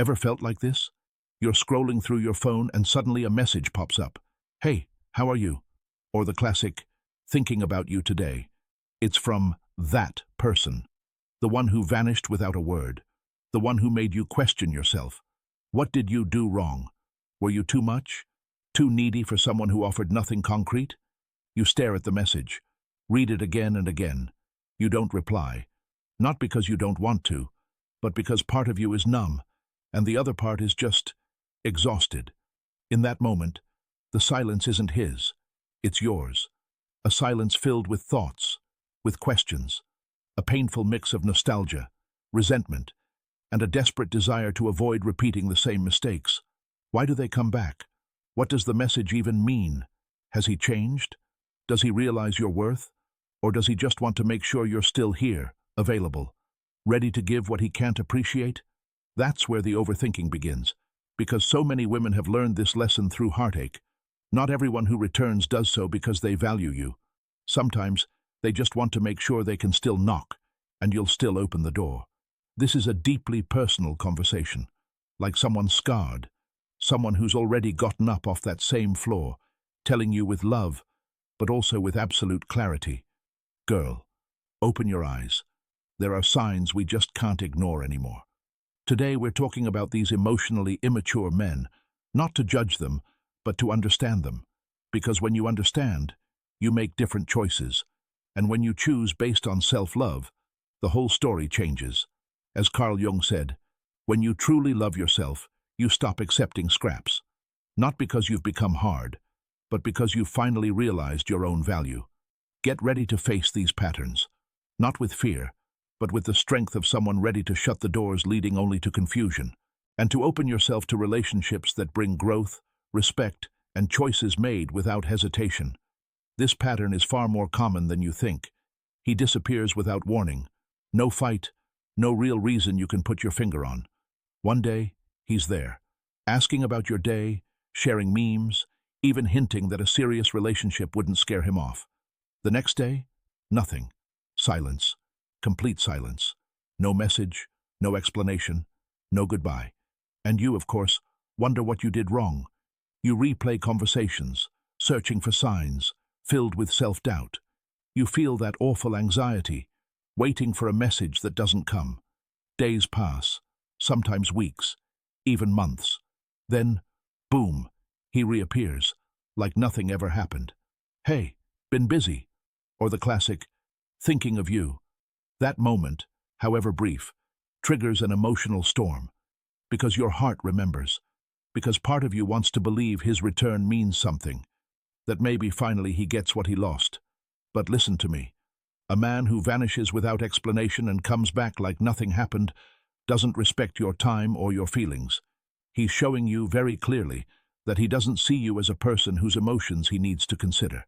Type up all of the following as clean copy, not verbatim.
Ever felt like this? You're scrolling through your phone and suddenly a message pops up. Hey, how are you? Or the classic, thinking about you today. It's from that person. The one who vanished without a word. The one who made you question yourself. What did you do wrong? Were you too much? Too needy for someone who offered nothing concrete? You stare at the message. Read it again and again. You don't reply. Not because you don't want to, but because part of you is numb, and the other part is just exhausted. In that moment, the silence isn't his. It's yours. A silence filled with thoughts, with questions, a painful mix of nostalgia, resentment, and a desperate desire to avoid repeating the same mistakes. Why do they come back? What does the message even mean? Has he changed? Does he realize your worth? Or does he just want to make sure you're still here, available, ready to give what he can't appreciate? That's where the overthinking begins, because so many women have learned this lesson through heartache. Not everyone who returns does so because they value you. Sometimes they just want to make sure they can still knock, and you'll still open the door. This is a deeply personal conversation, like someone scarred, someone who's already gotten up off that same floor, telling you with love, but also with absolute clarity. Girl, open your eyes. There are signs we just can't ignore anymore. Today we're talking about these emotionally immature men, not to judge them, but to understand them. Because when you understand, you make different choices. And when you choose based on self-love, the whole story changes. As Carl Jung said, when you truly love yourself, you stop accepting scraps. Not because you've become hard, but because you've finally realized your own value. Get ready to face these patterns, not with fear, but with the strength of someone ready to shut the doors leading only to confusion, and to open yourself to relationships that bring growth, respect, and choices made without hesitation. This pattern is far more common than you think. He disappears without warning. No fight, no real reason you can put your finger on. One day, he's there, asking about your day, sharing memes, even hinting that a serious relationship wouldn't scare him off. The next day, nothing. Silence. Complete silence. No message, no explanation, no goodbye. And you, of course, wonder what you did wrong. You replay conversations, searching for signs, filled with self-doubt. You feel that awful anxiety, waiting for a message that doesn't come. Days pass, sometimes weeks, even months. Then, boom, he reappears, like nothing ever happened. Hey, been busy? Or the classic, thinking of you. That moment, however brief, triggers an emotional storm. Because your heart remembers. Because part of you wants to believe his return means something. That maybe finally he gets what he lost. But listen to me. A man who vanishes without explanation and comes back like nothing happened doesn't respect your time or your feelings. He's showing you very clearly that he doesn't see you as a person whose emotions he needs to consider.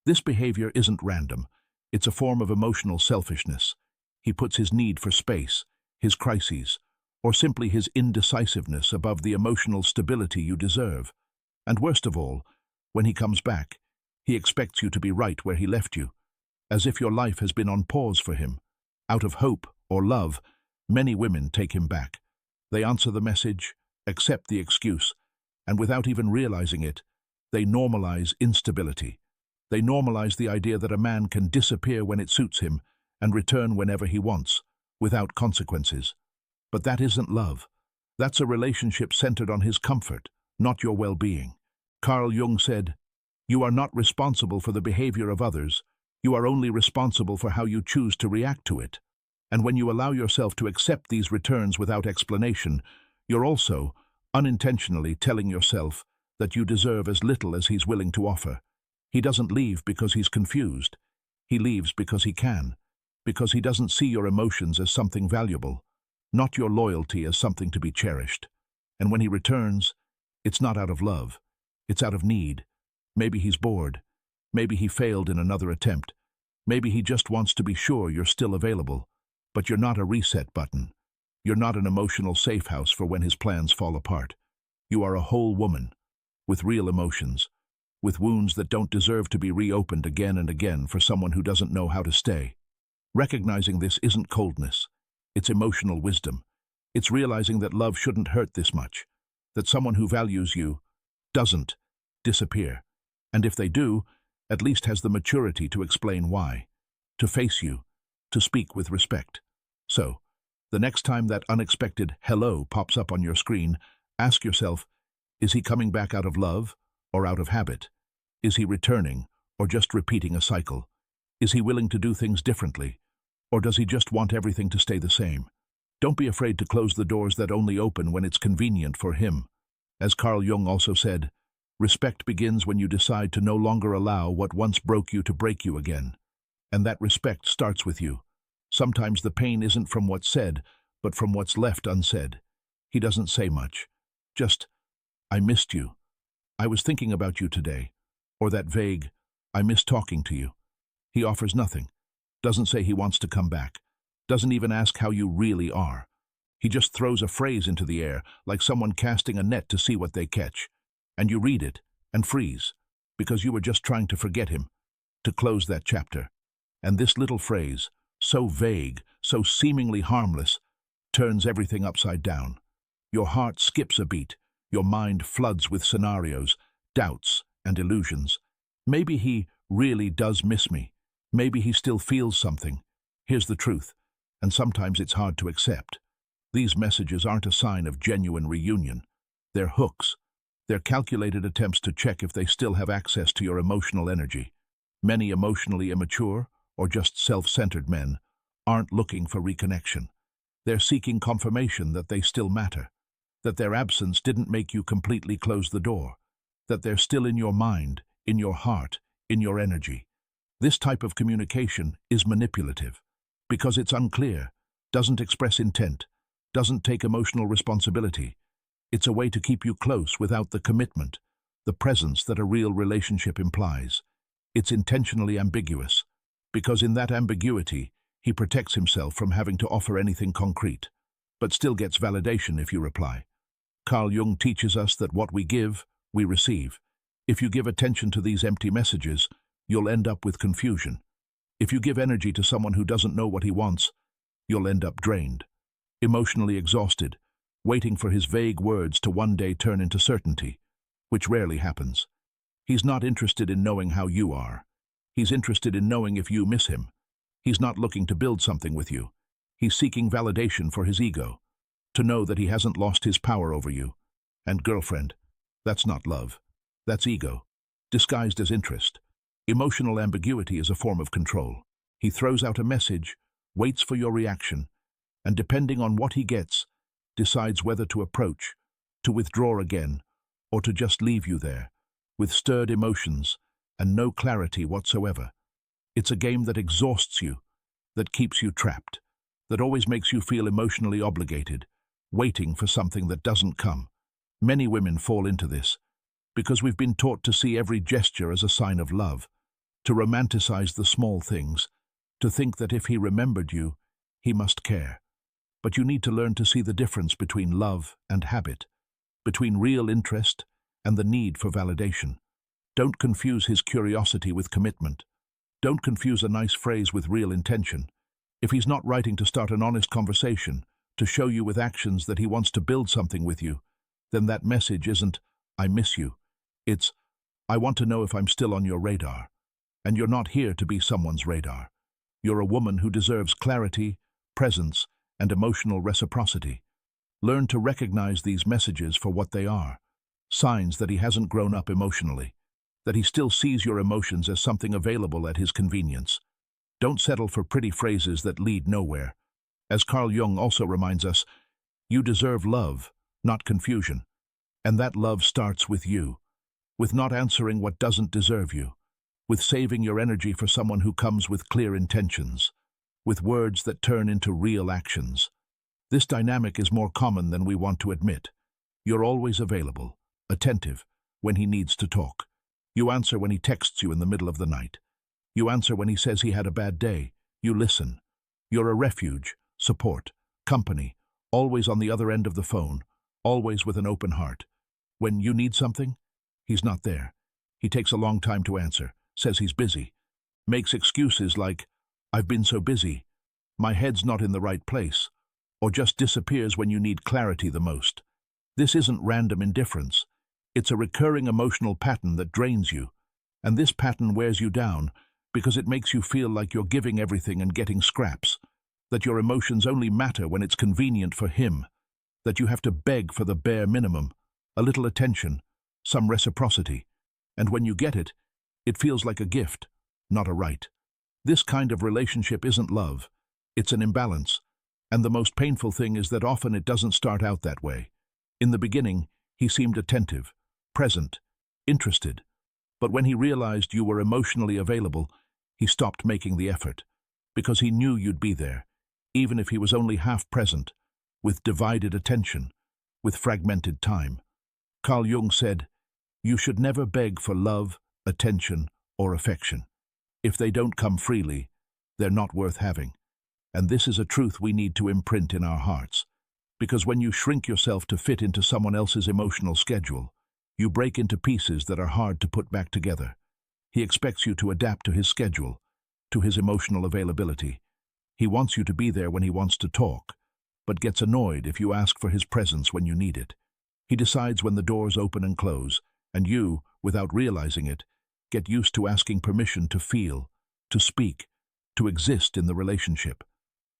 This behavior isn't random. It's a form of emotional selfishness. He puts his need for space, his crises, or simply his indecisiveness above the emotional stability you deserve. And worst of all, when he comes back, he expects you to be right where he left you, as if your life has been on pause for him. Out of hope or love, many women take him back. They answer the message, accept the excuse, and without even realizing it, they normalize instability. They normalize the idea that a man can disappear when it suits him and return whenever he wants, without consequences. But that isn't love. That's a relationship centered on his comfort, not your well-being. Carl Jung said, "You are not responsible for the behavior of others. You are only responsible for how you choose to react to it." And when you allow yourself to accept these returns without explanation, you're also, unintentionally, telling yourself that you deserve as little as he's willing to offer. He doesn't leave because he's confused. He leaves because he can, because he doesn't see your emotions as something valuable, not your loyalty as something to be cherished. And when he returns, it's not out of love. It's out of need. Maybe he's bored. Maybe he failed in another attempt. Maybe he just wants to be sure you're still available. But you're not a reset button. You're not an emotional safe house for when his plans fall apart. You are a whole woman, with real emotions, with wounds that don't deserve to be reopened again and again for someone who doesn't know how to stay. Recognizing this isn't coldness. It's emotional wisdom. It's realizing that love shouldn't hurt this much, that someone who values you doesn't disappear, and if they do, at least has the maturity to explain why, to face you, to speak with respect. So, the next time that unexpected hello pops up on your screen, ask yourself, is he coming back out of love or out of habit? Is he returning or just repeating a cycle? Is he willing to do things differently, or does he just want everything to stay the same? Don't be afraid to close the doors that only open when it's convenient for him. As Carl Jung also said, respect begins when you decide to no longer allow what once broke you to break you again. And that respect starts with you. Sometimes the pain isn't from what's said, but from what's left unsaid. He doesn't say much. Just, I missed you. I was thinking about you today. Or that vague, I miss talking to you. He offers nothing. Doesn't say he wants to come back. Doesn't even ask how you really are. He just throws a phrase into the air, like someone casting a net to see what they catch. And you read it and freeze, because you were just trying to forget him, to close that chapter. And this little phrase, so vague, so seemingly harmless, turns everything upside down. Your heart skips a beat. Your mind floods with scenarios, doubts, and illusions. Maybe he really does miss me. Maybe he still feels something. Here's the truth, and sometimes it's hard to accept. These messages aren't a sign of genuine reunion. They're hooks. They're calculated attempts to check if they still have access to your emotional energy. Many emotionally immature, or just self-centered men, aren't looking for reconnection. They're seeking confirmation that they still matter, that their absence didn't make you completely close the door, that they're still in your mind, in your heart, in your energy. This type of communication is manipulative, because it's unclear, doesn't express intent, doesn't take emotional responsibility. It's a way to keep you close without the commitment, the presence that a real relationship implies. It's intentionally ambiguous, because in that ambiguity, he protects himself from having to offer anything concrete, but still gets validation if you reply. Carl Jung teaches us that what we give, we receive. If you give attention to these empty messages, you'll end up with confusion. If you give energy to someone who doesn't know what he wants, you'll end up drained, emotionally exhausted, waiting for his vague words to one day turn into certainty, which rarely happens. He's not interested in knowing how you are. He's interested in knowing if you miss him. He's not looking to build something with you. He's seeking validation for his ego, to know that he hasn't lost his power over you. And girlfriend, that's not love. That's ego, disguised as interest. Emotional ambiguity is a form of control. He throws out a message, waits for your reaction, and depending on what he gets, decides whether to approach, to withdraw again, or to just leave you there, with stirred emotions and no clarity whatsoever. It's a game that exhausts you, that keeps you trapped, that always makes you feel emotionally obligated, waiting for something that doesn't come. Many women fall into this, because we've been taught to see every gesture as a sign of love, to romanticize the small things, to think that if he remembered you, he must care. But you need to learn to see the difference between love and habit, between real interest and the need for validation. Don't confuse his curiosity with commitment. Don't confuse a nice phrase with real intention. If he's not writing to start an honest conversation, to show you with actions that he wants to build something with you, then that message isn't, I miss you. It's, I want to know if I'm still on your radar. And you're not here to be someone's radar. You're a woman who deserves clarity, presence, and emotional reciprocity. Learn to recognize these messages for what they are, signs that he hasn't grown up emotionally, that he still sees your emotions as something available at his convenience. Don't settle for pretty phrases that lead nowhere. As Carl Jung also reminds us, you deserve love, not confusion. And that love starts with you, with not answering what doesn't deserve you, with saving your energy for someone who comes with clear intentions, with words that turn into real actions. This dynamic is more common than we want to admit. You're always available, attentive, when he needs to talk. You answer when he texts you in the middle of the night. You answer when he says he had a bad day. You listen. You're a refuge, support, company, always on the other end of the phone, always with an open heart. When you need something, he's not there. He takes a long time to answer, says he's busy, makes excuses like, I've been so busy, my head's not in the right place, or just disappears when you need clarity the most. This isn't random indifference. It's a recurring emotional pattern that drains you, and this pattern wears you down because it makes you feel like you're giving everything and getting scraps, that your emotions only matter when it's convenient for him, that you have to beg for the bare minimum, a little attention, some reciprocity, and when you get it, it feels like a gift, not a right. This kind of relationship isn't love, it's an imbalance, and the most painful thing is that often it doesn't start out that way. In the beginning, he seemed attentive, present, interested, but when he realized you were emotionally available, he stopped making the effort, because he knew you'd be there, even if he was only half present, with divided attention, with fragmented time. Carl Jung said, "You should never beg for love, attention, or affection. If they don't come freely, they're not worth having." And this is a truth we need to imprint in our hearts, because when you shrink yourself to fit into someone else's emotional schedule, you break into pieces that are hard to put back together. He expects you to adapt to his schedule, to his emotional availability. He wants you to be there when he wants to talk, but gets annoyed if you ask for his presence when you need it. He decides when the doors open and close, and you, without realizing it, get used to asking permission to feel, to speak, to exist in the relationship.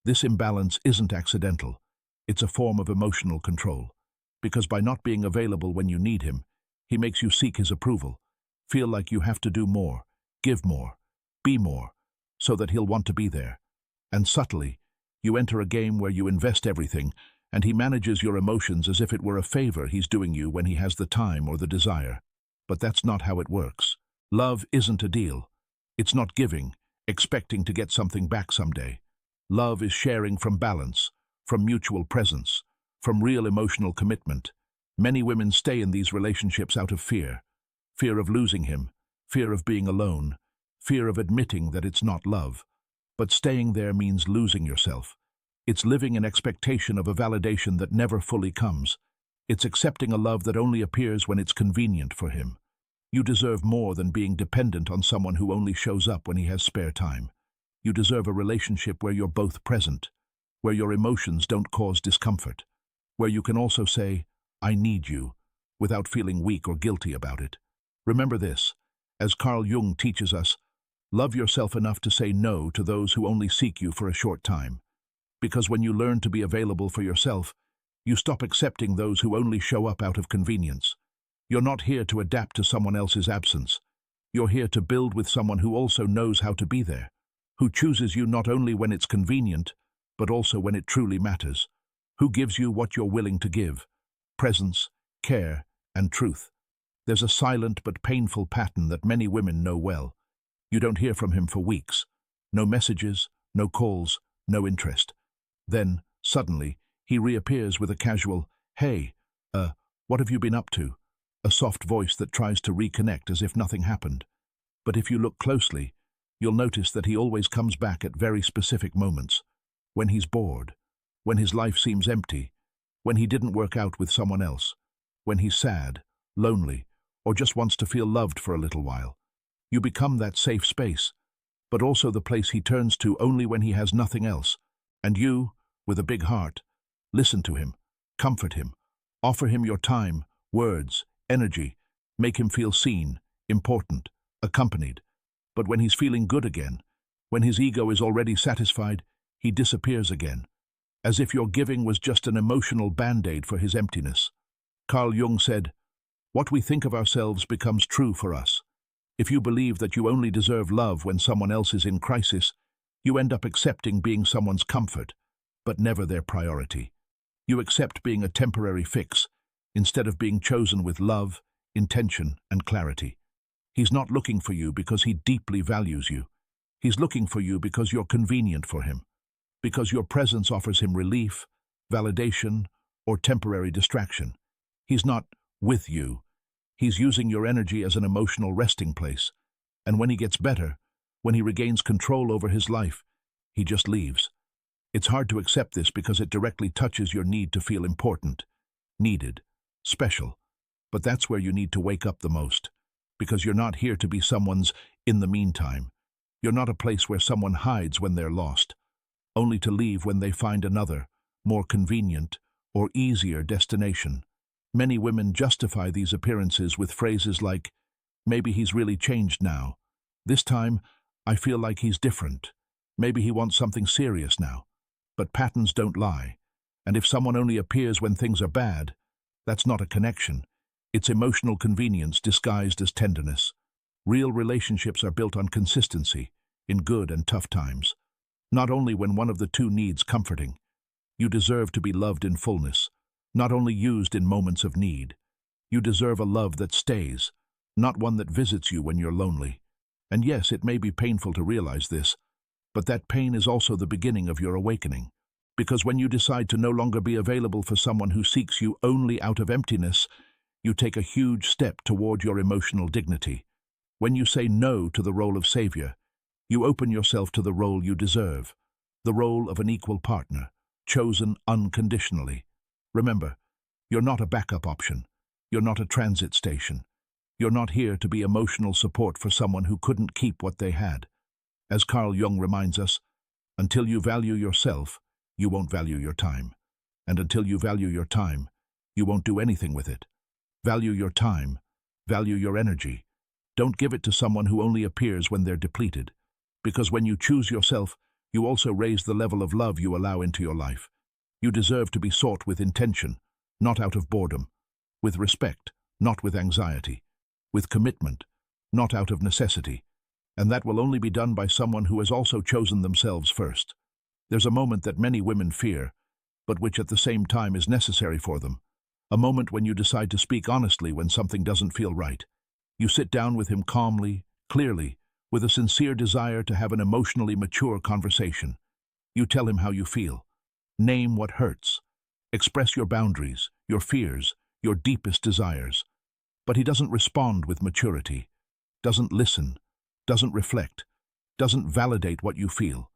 This imbalance isn't accidental. It's a form of emotional control, because by not being available when you need him, he makes you seek his approval, feel like you have to do more, give more, be more, so that he'll want to be there. And subtly, you enter a game where you invest everything, and he manages your emotions as if it were a favor he's doing you when he has the time or the desire. But that's not how it works. Love isn't a deal. It's not giving, expecting to get something back someday. Love is sharing from balance, from mutual presence, from real emotional commitment. Many women stay in these relationships out of fear. Fear of losing him, fear of being alone, fear of admitting that it's not love. But staying there means losing yourself. It's living in expectation of a validation that never fully comes. It's accepting a love that only appears when it's convenient for him. You deserve more than being dependent on someone who only shows up when he has spare time. You deserve a relationship where you're both present, where your emotions don't cause discomfort, where you can also say, "I need you," without feeling weak or guilty about it. Remember this, as Carl Jung teaches us, love yourself enough to say no to those who only seek you for a short time. Because when you learn to be available for yourself, you stop accepting those who only show up out of convenience. You're not here to adapt to someone else's absence. You're here to build with someone who also knows how to be there, who chooses you not only when it's convenient, but also when it truly matters, who gives you what you're willing to give, presence, care, and truth. There's a silent but painful pattern that many women know well. You don't hear from him for weeks. No messages, no calls, no interest. Then, suddenly, he reappears with a casual, "Hey, what have you been up to?" A soft voice that tries to reconnect as if nothing happened. But if you look closely, you'll notice that he always comes back at very specific moments. When he's bored, when his life seems empty, when he didn't work out with someone else, when he's sad, lonely, or just wants to feel loved for a little while. You become that safe space, but also the place he turns to only when he has nothing else. And you, with a big heart, listen to him, comfort him, offer him your time, words, energy, make him feel seen, important, accompanied. But when he's feeling good again, when his ego is already satisfied, he disappears again, as if your giving was just an emotional band-aid for his emptiness. Carl Jung said, "What we think of ourselves becomes true for us. If you believe that you only deserve love when someone else is in crisis, you end up accepting being someone's comfort, but never their priority. You accept being a temporary fix, instead of being chosen with love, intention, and clarity. He's not looking for you because he deeply values you. He's looking for you because you're convenient for him, because your presence offers him relief, validation, or temporary distraction. He's not with you. He's using your energy as an emotional resting place. And when he gets better, when he regains control over his life, he just leaves. It's hard to accept this because it directly touches your need to feel important, needed, special. But that's where you need to wake up the most, because you're not here to be someone's in the meantime. You're not a place where someone hides when they're lost, only to leave when they find another, more convenient, or easier destination. Many women justify these appearances with phrases like, maybe he's really changed now. This time, I feel like he's different. Maybe he wants something serious now. But patterns don't lie. And if someone only appears when things are bad, that's not a connection. It's emotional convenience disguised as tenderness. Real relationships are built on consistency, in good and tough times. Not only when one of the two needs comforting. You deserve to be loved in fullness, not only used in moments of need. You deserve a love that stays, not one that visits you when you're lonely. And yes, it may be painful to realize this, but that pain is also the beginning of your awakening. Because when you decide to no longer be available for someone who seeks you only out of emptiness, you take a huge step toward your emotional dignity. When you say no to the role of savior, you open yourself to the role you deserve, the role of an equal partner, chosen unconditionally. Remember, you're not a backup option. You're not a transit station. You're not here to be emotional support for someone who couldn't keep what they had. As Carl Jung reminds us, until you value yourself, you won't value your time. And until you value your time, you won't do anything with it. Value your time. Value your energy. Don't give it to someone who only appears when they're depleted. Because when you choose yourself, you also raise the level of love you allow into your life. You deserve to be sought with intention, not out of boredom. With respect, not with anxiety. With commitment, not out of necessity. And that will only be done by someone who has also chosen themselves first. There's a moment that many women fear, but which at the same time is necessary for them. A moment when you decide to speak honestly when something doesn't feel right. You sit down with him calmly, clearly, with a sincere desire to have an emotionally mature conversation. You tell him how you feel. Name what hurts. Express your boundaries, your fears, your deepest desires. But he doesn't respond with maturity, doesn't listen, doesn't reflect, doesn't validate what you feel.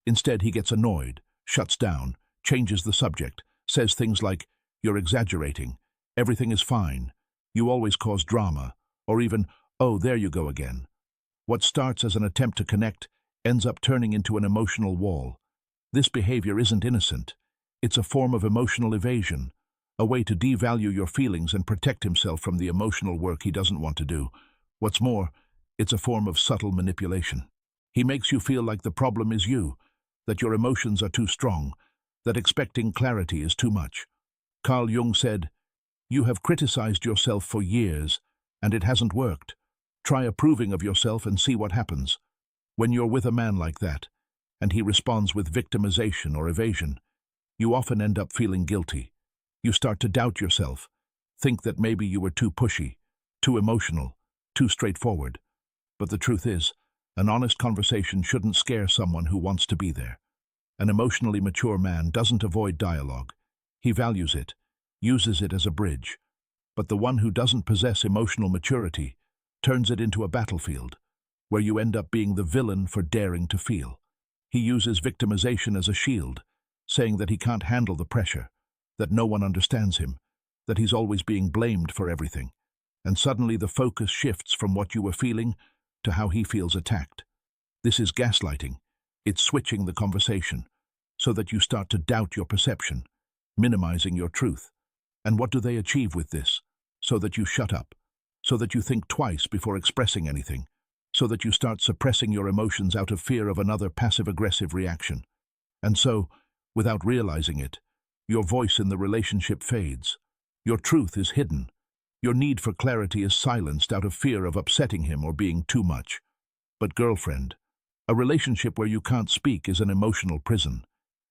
Instead, he gets annoyed, shuts down, changes the subject, says things like, "You're exaggerating, everything is fine, you always cause drama," or even, "Oh, there you go again." What starts as an attempt to connect ends up turning into an emotional wall. This behavior isn't innocent. It's a form of emotional evasion, a way to devalue your feelings and protect himself from the emotional work he doesn't want to do. What's more, it's a form of subtle manipulation. He makes you feel like the problem is you, that your emotions are too strong, that expecting clarity is too much. Carl Jung said, "You have criticized yourself for years, and it hasn't worked. Try approving of yourself and see what happens." When you're with a man like that, and he responds with victimization or evasion, you often end up feeling guilty. You start to doubt yourself, think that maybe you were too pushy, too emotional, too straightforward. But the truth is, an honest conversation shouldn't scare someone who wants to be there. An emotionally mature man doesn't avoid dialogue. He values it, uses it as a bridge. But the one who doesn't possess emotional maturity turns it into a battlefield, where you end up being the villain for daring to feel. He uses victimization as a shield, saying that he can't handle the pressure, that no one understands him, that he's always being blamed for everything. And suddenly the focus shifts from what you were feeling to how he feels attacked. This is gaslighting. It's switching the conversation, so that you start to doubt your perception, minimizing your truth. And what do they achieve with this? So that you shut up, so that you think twice before expressing anything, so that you start suppressing your emotions out of fear of another passive-aggressive reaction. And so, without realizing it, your voice in the relationship fades. Your truth is hidden. Your need for clarity is silenced out of fear of upsetting him or being too much. But girlfriend, a relationship where you can't speak is an emotional prison,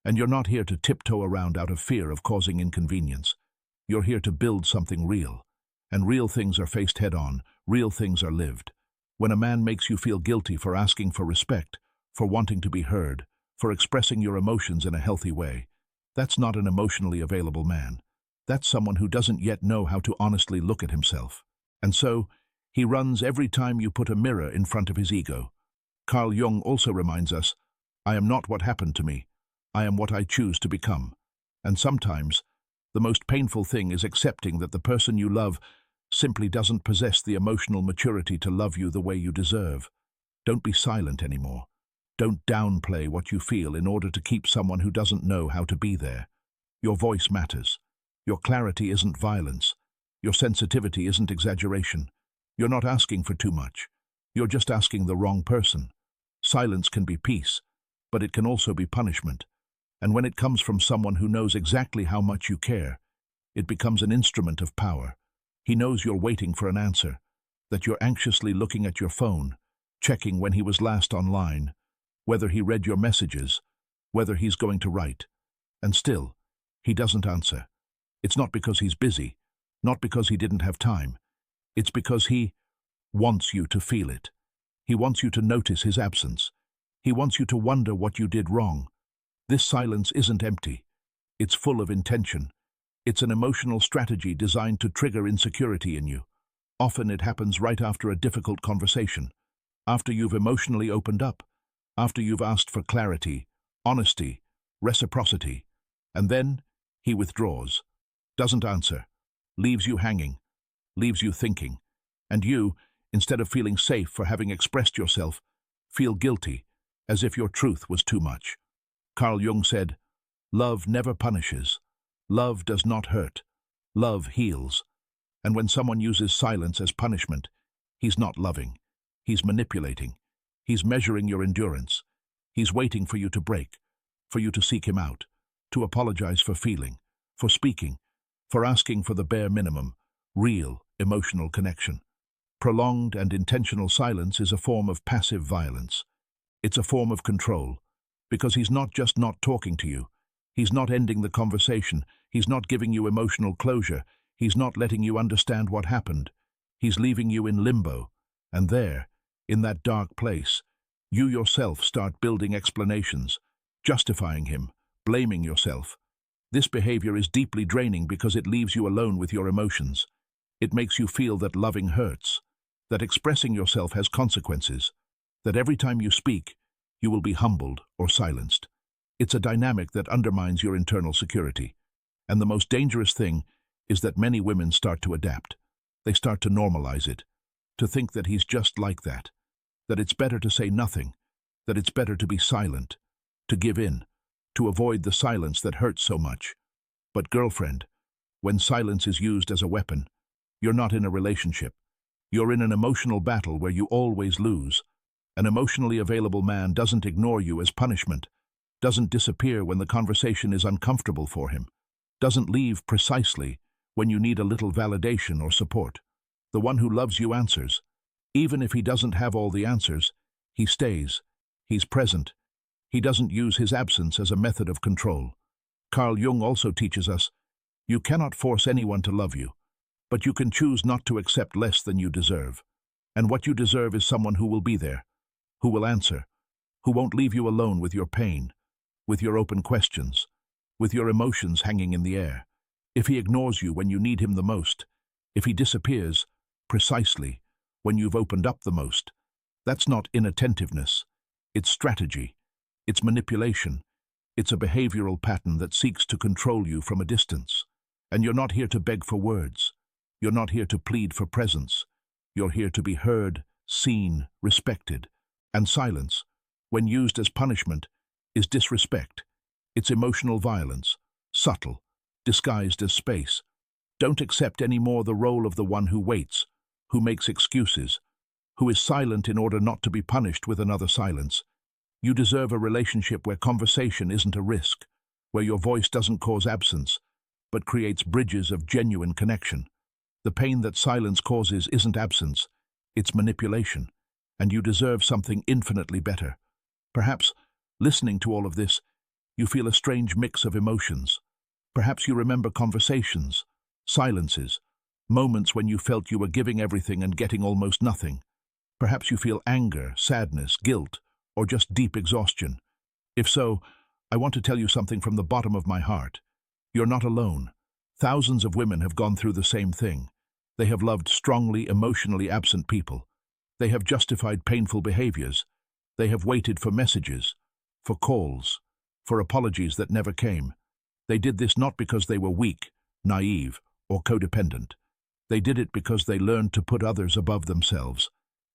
and you're not here to tiptoe around out of fear of causing inconvenience. You're here to build something real, and real things are faced head-on, real things are lived. When a man makes you feel guilty for asking for respect, for wanting to be heard, for expressing your emotions in a healthy way, that's not an emotionally available man. That's someone who doesn't yet know how to honestly look at himself. And so, he runs every time you put a mirror in front of his ego. Carl Jung also reminds us, "I am not what happened to me. I am what I choose to become." And sometimes, the most painful thing is accepting that the person you love simply doesn't possess the emotional maturity to love you the way you deserve. Don't be silent anymore. Don't downplay what you feel in order to keep someone who doesn't know how to be there. Your voice matters. Your clarity isn't violence. Your sensitivity isn't exaggeration. You're not asking for too much. You're just asking the wrong person. Silence can be peace, but it can also be punishment. And when it comes from someone who knows exactly how much you care, it becomes an instrument of power. He knows you're waiting for an answer, that you're anxiously looking at your phone, checking when he was last online, whether he read your messages, whether he's going to write. And still, he doesn't answer. It's not because he's busy, not because he didn't have time. It's because he wants you to feel it. He wants you to notice his absence. He wants you to wonder what you did wrong. This silence isn't empty. It's full of intention. It's an emotional strategy designed to trigger insecurity in you. Often it happens right after a difficult conversation, after you've emotionally opened up, after you've asked for clarity, honesty, reciprocity. And then he withdraws, doesn't answer, leaves you hanging, leaves you thinking. And you, instead of feeling safe for having expressed yourself, feel guilty, as if your truth was too much. Carl Jung said, "Love never punishes. Love does not hurt. Love heals." And when someone uses silence as punishment, he's not loving. He's manipulating. He's measuring your endurance. He's waiting for you to break, for you to seek him out, to apologize for feeling, for speaking, for asking for the bare minimum, real emotional connection. Prolonged and intentional silence is a form of passive violence. It's a form of control, because he's not just not talking to you. He's not ending the conversation. He's not giving you emotional closure. He's not letting you understand what happened. He's leaving you in limbo. And there, in that dark place, you yourself start building explanations, justifying him, blaming yourself. This behavior is deeply draining because it leaves you alone with your emotions. It makes you feel that loving hurts, that expressing yourself has consequences, that every time you speak, you will be humbled or silenced. It's a dynamic that undermines your internal security. And the most dangerous thing is that many women start to adapt. They start to normalize it, to think that he's just like that it's better to say nothing, that it's better to be silent, to give in, to avoid the silence that hurts so much. But girlfriend, when silence is used as a weapon, you're not in a relationship. You're in an emotional battle where you always lose. An emotionally available man doesn't ignore you as punishment, doesn't disappear when the conversation is uncomfortable for him, doesn't leave precisely when you need a little validation or support. The one who loves you answers. Even if he doesn't have all the answers, he stays. He's present. He doesn't use his absence as a method of control. Carl Jung also teaches us, you cannot force anyone to love you, but you can choose not to accept less than you deserve. And what you deserve is someone who will be there, who will answer, who won't leave you alone with your pain, with your open questions, with your emotions hanging in the air. If he ignores you when you need him the most, if he disappears precisely when you've opened up the most, that's not inattentiveness. It's strategy. It's manipulation. It's a behavioral pattern that seeks to control you from a distance. And you're not here to beg for words. You're not here to plead for presence. You're here to be heard, seen, respected. And silence, when used as punishment, is disrespect. It's emotional violence, subtle, disguised as space. Don't accept any more the role of the one who waits, who makes excuses, who is silent in order not to be punished with another silence. You deserve a relationship where conversation isn't a risk, where your voice doesn't cause absence, but creates bridges of genuine connection. The pain that silence causes isn't absence, it's manipulation, and you deserve something infinitely better. Perhaps, listening to all of this, you feel a strange mix of emotions. Perhaps you remember conversations, silences, moments when you felt you were giving everything and getting almost nothing. Perhaps you feel anger, sadness, guilt, or just deep exhaustion. If so, I want to tell you something from the bottom of my heart. You're not alone. Thousands of women have gone through the same thing. They have loved strongly, emotionally absent people. They have justified painful behaviors. They have waited for messages, for calls, for apologies that never came. They did this not because they were weak, naive, or codependent. They did it because they learned to put others above themselves,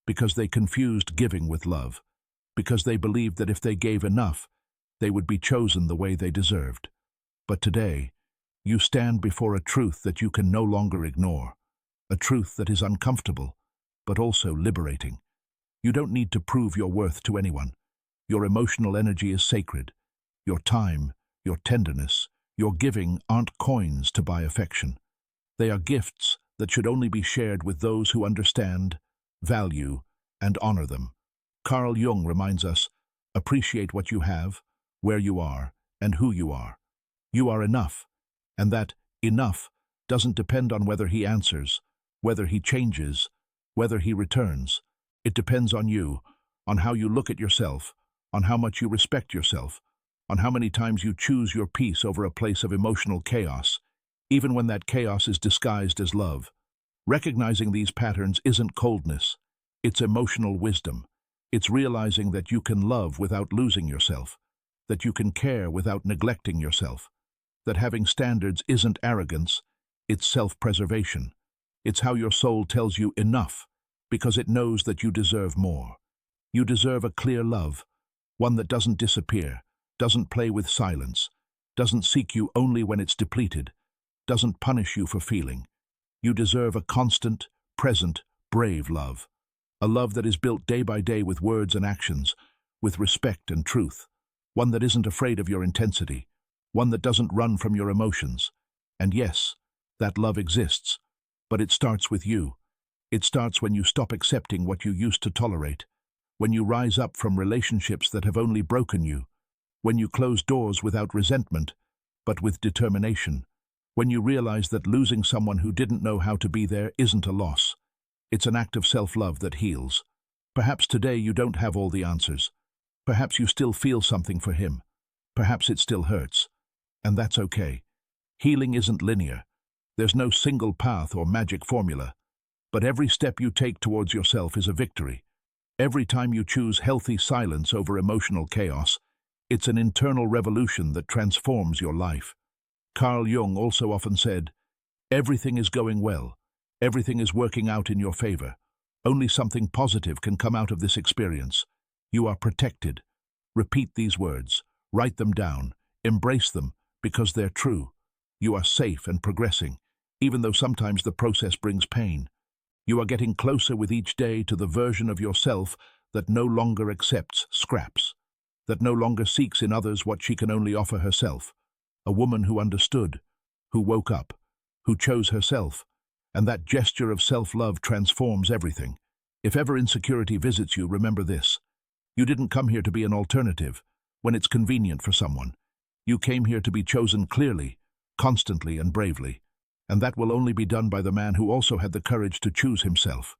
because they confused giving with love, because they believed that if they gave enough, they would be chosen the way they deserved. But today, You stand before a truth that you can no longer ignore, a truth that is uncomfortable, but also liberating. You don't need to prove your worth to anyone. Your emotional energy is sacred. Your time, your tenderness, your giving aren't coins to buy affection. They are gifts that should only be shared with those who understand, value, and honor them. Carl Jung reminds us, appreciate what you have, where you are, and who you are. You are enough, and that enough doesn't depend on whether he answers, whether he changes, whether he returns. It depends on you, on how you look at yourself, on how much you respect yourself, on how many times you choose your peace over a place of emotional chaos, even when that chaos is disguised as love. Recognizing these patterns isn't coldness, it's emotional wisdom. It's realizing that you can love without losing yourself, that you can care without neglecting yourself, that having standards isn't arrogance, it's self-preservation. It's how your soul tells you enough, because it knows that you deserve more. You deserve a clear love, one that doesn't disappear, doesn't play with silence, doesn't seek you only when it's depleted, doesn't punish you for feeling. You deserve a constant, present, brave love. A love that is built day by day with words and actions, with respect and truth. One that isn't afraid of your intensity. One that doesn't run from your emotions. And yes, that love exists. But it starts with you. It starts when you stop accepting what you used to tolerate. When you rise up from relationships that have only broken you. When you close doors without resentment, but with determination. When you realize that losing someone who didn't know how to be there isn't a loss. It's an act of self-love that heals. Perhaps today you don't have all the answers. Perhaps you still feel something for him. Perhaps it still hurts. And that's okay. Healing isn't linear. There's no single path or magic formula. But every step you take towards yourself is a victory. Every time you choose healthy silence over emotional chaos, it's an internal revolution that transforms your life. Carl Jung also often said, everything is going well. Everything is working out in your favor. Only something positive can come out of this experience. You are protected. Repeat these words. Write them down. Embrace them, because they're true. You are safe and progressing, even though sometimes the process brings pain. You are getting closer with each day to the version of yourself that no longer accepts scraps, that no longer seeks in others what she can only offer herself. A woman who understood, who woke up, who chose herself. And that gesture of self-love transforms everything. If ever insecurity visits you, remember this. You didn't come here to be an alternative, when it's convenient for someone. You came here to be chosen clearly, constantly and bravely. And that will only be done by the man who also had the courage to choose himself.